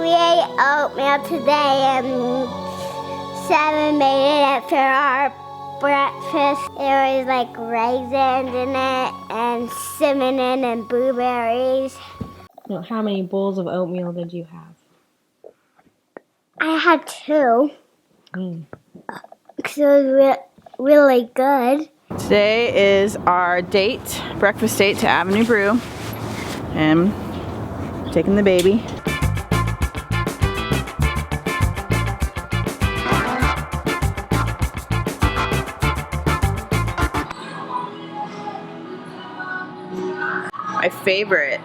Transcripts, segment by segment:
We ate oatmeal today and Seven made it for our breakfast. There was like raisins in it and cinnamon and blueberries. Well, how many bowls of oatmeal did you have? I had 2. Because it was really good. Today is our date, breakfast date to Ave Brew. And taking the baby. My favorite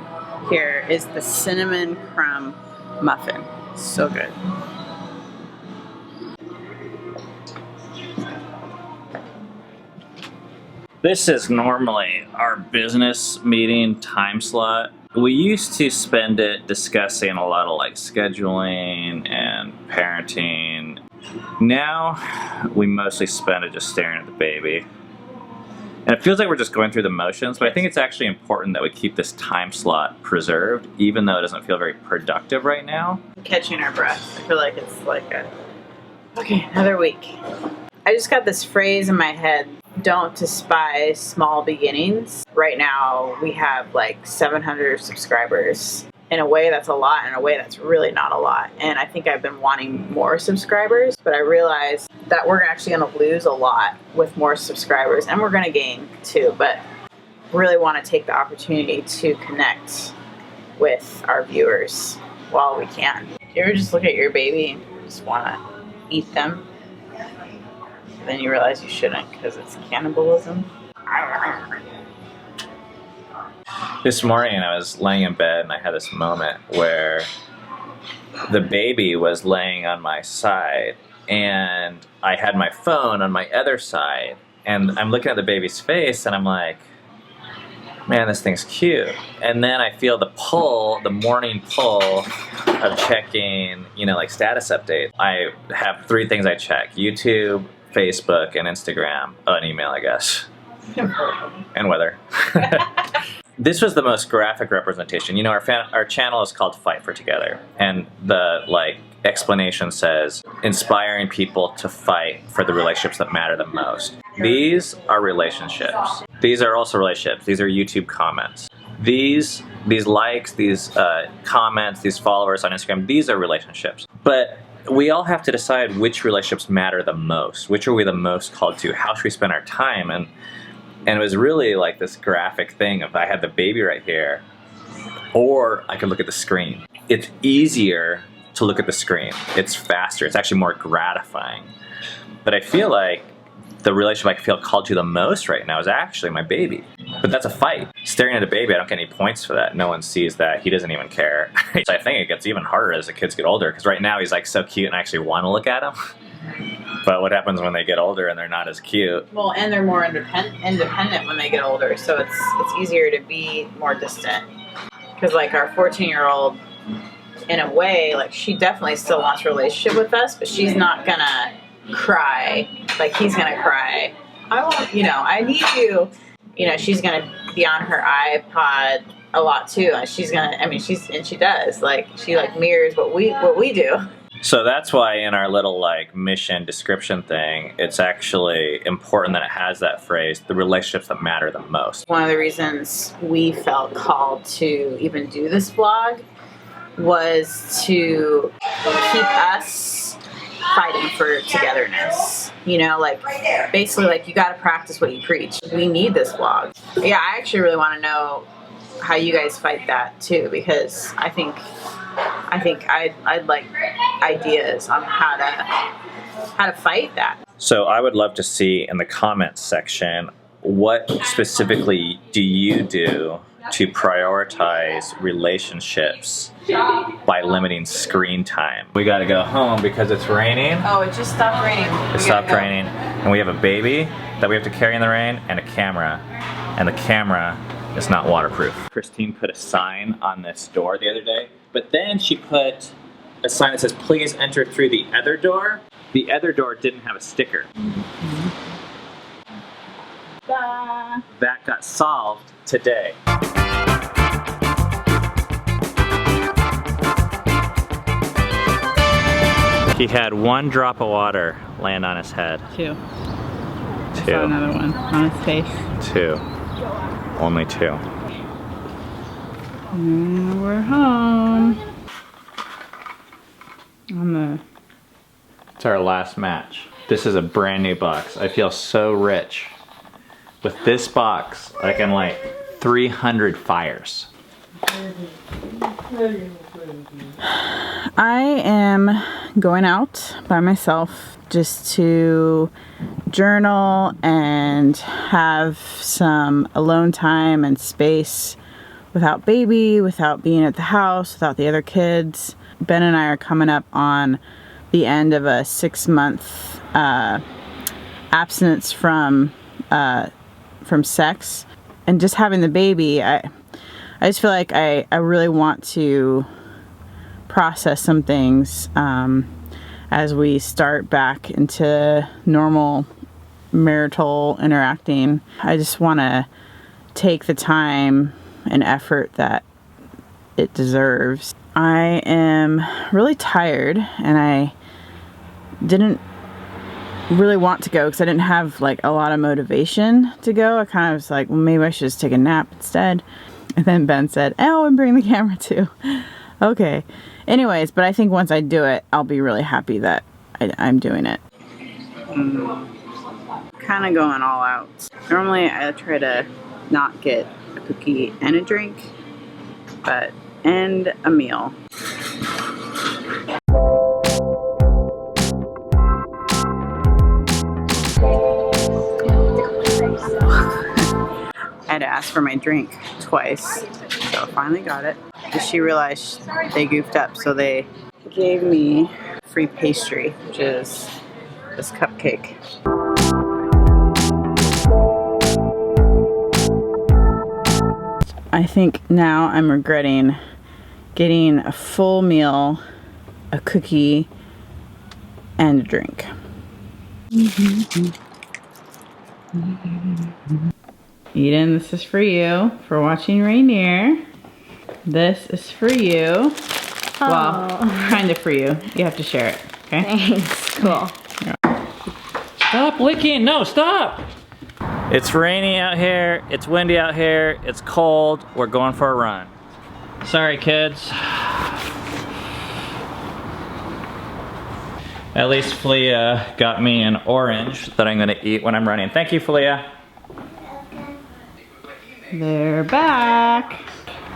here is the cinnamon crumb muffin. So good. This is normally our business meeting time slot. We used to spend it discussing a lot of like scheduling and parenting. Now we mostly spend it just staring at the baby. And it feels like we're just going through the motions, but I think it's actually important that we keep this time slot preserved, even though it doesn't feel very productive right now. Catching our breath. I feel like it's like okay, another week. I just got this phrase in my head, don't despise small beginnings. Right now we have like 700 subscribers. In a way that's a lot, in a way that's really not a lot. And I think I've been wanting more subscribers, but I realized that we're actually going to lose a lot with more subscribers, and we're going to gain too, but really want to take the opportunity to connect with our viewers while we can. You ever just look at your baby and just want to eat them? Then you realize you shouldn't because it's cannibalism. This morning I was laying in bed and I had this moment where the baby was laying on my side and I had my phone on my other side, and I'm looking at the baby's face and I'm like, man, this thing's cute. And then I feel the pull, the morning pull of checking, like status updates. I have 3 things I check: YouTube, Facebook, and Instagram. Oh, and email, I guess. And weather. This was the most graphic representation. Our channel is called Fight for Together, and the explanation says inspiring people to fight for the relationships that matter the most. These are relationships. These are also relationships. These are YouTube comments. These likes, these comments, these followers on Instagram, these are relationships. But we all have to decide which relationships matter the most. Which are we the most called to? How should we spend our time? And it was really like this graphic thing of I had the baby right here, or I could look at the screen. It's easier to look at the screen. It's faster. It's actually more gratifying. But I feel like the relationship I feel called to the most right now is actually my baby. But that's a fight. Staring at a baby, I don't get any points for that. No one sees that. He doesn't even care. So I think it gets even harder as the kids get older, because right now he's like so cute and I actually want to look at him. But what happens when they get older and they're not as cute? Well, and they're more independent when they get older, so it's easier to be more distant. Because like our 14-year-old, in a way, like she definitely still wants a relationship with us, but she's not gonna cry like he's gonna cry. I need you. She's gonna be on her iPod a lot too, and she does. She mirrors what we do. So that's why in our little mission description thing, it's actually important that it has that phrase, the relationships that matter the most. One of the reasons we felt called to even do this vlog was to keep us fighting for togetherness. Basically you gotta practice what you preach. We need this vlog. Yeah, I actually really want to know how you guys fight that too, because I think I'd like ideas on how to fight that. So I would love to see in the comments section, what specifically do you do to prioritize relationships by limiting screen time? We gotta go home because it's raining. Oh, it just stopped raining. It stopped raining, and we have a baby that we have to carry in the rain, and a camera, and the camera is not waterproof. Christine put a sign on this door the other day, but then she put a sign that says, please enter through the other door. The other door didn't have a sticker. That got solved today. He had 1 drop of water land on his head. 2. I 2. saw another one on his face. 2. Only 2. And we're home. It's our last match. This is a brand new box. I feel so rich. With this box, I can light 300 fires. I am going out by myself just to journal and have some alone time and space without baby, without being at the house, without the other kids. Ben and I are coming up on the end of a 6-month abstinence from sex, and just having the baby, I just feel like I really want to process some things as we start back into normal marital interacting. I just want to take the time and effort that it deserves. I am really tired, and I didn't really want to go because I didn't have like a lot of motivation to go. I kind of was like, well, maybe I should just take a nap instead. And then Ben said, oh, and bring the camera too. Okay. Anyways, but I think once I do it, I'll be really happy that I'm doing it. Kind of going all out. Normally I try to not get a cookie and a drink, and a meal. I had to ask for my drink twice, so I finally got it. She realized they goofed up, so they gave me free pastry, which is this cupcake. I think now I'm regretting getting a full meal, a cookie, and a drink. Eden, this is for you for watching Rainier. This is for you. Oh. Well, kind of for you. You have to share it, okay? Thanks. Cool. Stop licking! No, stop! It's rainy out here, it's windy out here, it's cold, we're going for a run. Sorry, kids. At least Filia got me an orange that I'm gonna eat when I'm running. Thank you, Filia. They're back.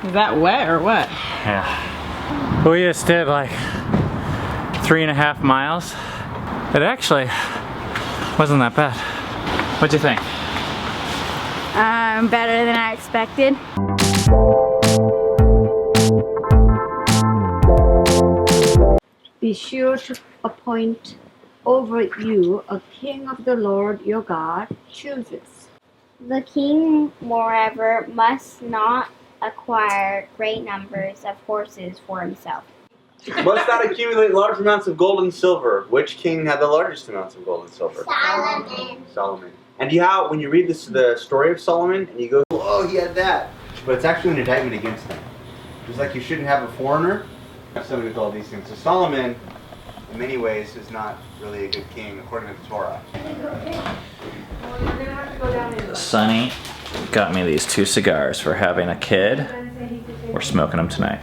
Is that wet or what? Yeah. We just did like 3.5 miles. It actually wasn't that bad. What'd you think? Better than I expected. Be sure to appoint over you a king of the Lord your God chooses. The king, moreover, must not acquire great numbers of horses for himself. Must not accumulate large amounts of gold and silver. Which king had the largest amounts of gold and silver? Solomon. Solomon. And when you read this, the story of Solomon, and you go, oh, he had that. But it's actually an indictment against him. Just like you shouldn't have a foreigner, have somebody with all these things. So Solomon, in many ways, is not really a good king according to the Torah. Sonny got me these 2 cigars for having a kid. We're smoking them tonight.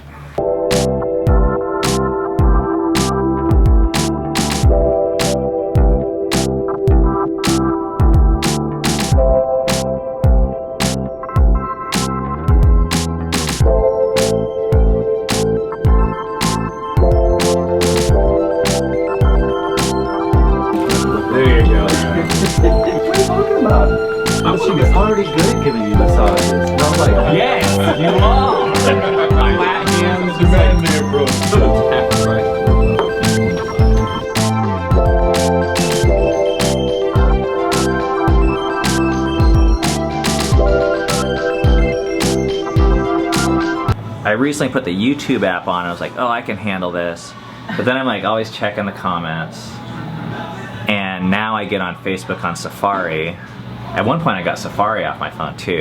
Already good at giving you massages. And I was like, Yes, you are! Flat hands, Rainier, bro. I recently put the YouTube app on. I was like, oh, I can handle this. But then I'm like always checking the comments. And now I get on Facebook on Safari. At one point I got Safari off my phone too.